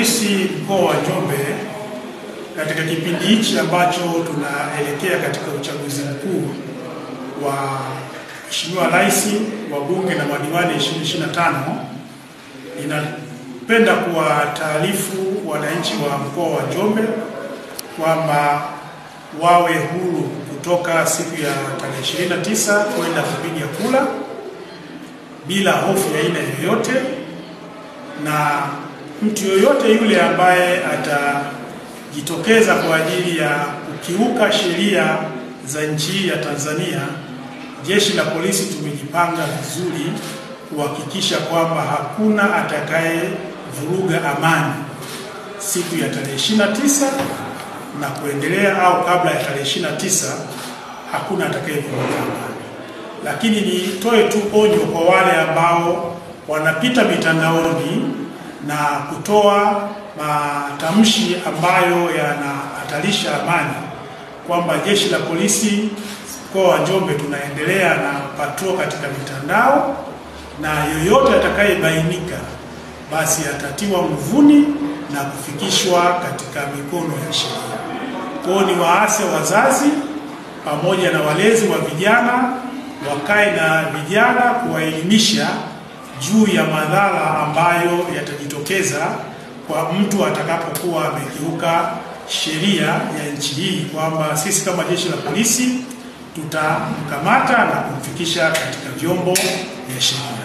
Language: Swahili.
Polisi mkoa wa Njombe katika kipindi hichi ambacho tunaelekea katika uchaguzi mkuu wa Mheshimiwa Rais, wabunge na madiwani 2025, inapenda kuwataarifu wananchi wa mkoa wa Njombe kwamba wawe huru kutoka siku ya tarehe 29 kwenda kupiga kura bila hofu ya aina yoyote, na mtu yoyote yule ambaye atajitokeza kwa ajili ya kukiuka sheria za nchi ya Tanzania, Jeshi la Polisi tumejipanga vizuri kuhakikisha kwamba hakuna atakaye vuruga amani siku ya tarehe 29 na kuendelea, au kabla ya tarehe 29 hakuna atakaye vuruga amani. Lakini nitoe tu onyo kwa wale ambao wanapita mitandaoni na kutoa matamshi ambayo yanahatarisha amani, kwamba Jeshi la Polisi mkoa wa Njombe tunaendelea na patrol katika mitandao, na yoyote atakayebainika basi atatiwa nguvuni na kufikishwa katika mikono ya sheria. Kwa ni waase wazazi pamoja na walezi wa vijana wakae na vijana kuwaelimisha juu ya madhara ambayo yatajitokeza kwa mtu atakapokuwa amekiuka sheria ya nchi hii, kwamba sisi kama Jeshi la Polisi tutamkamata na kumfikisha katika vyombo vya sheria.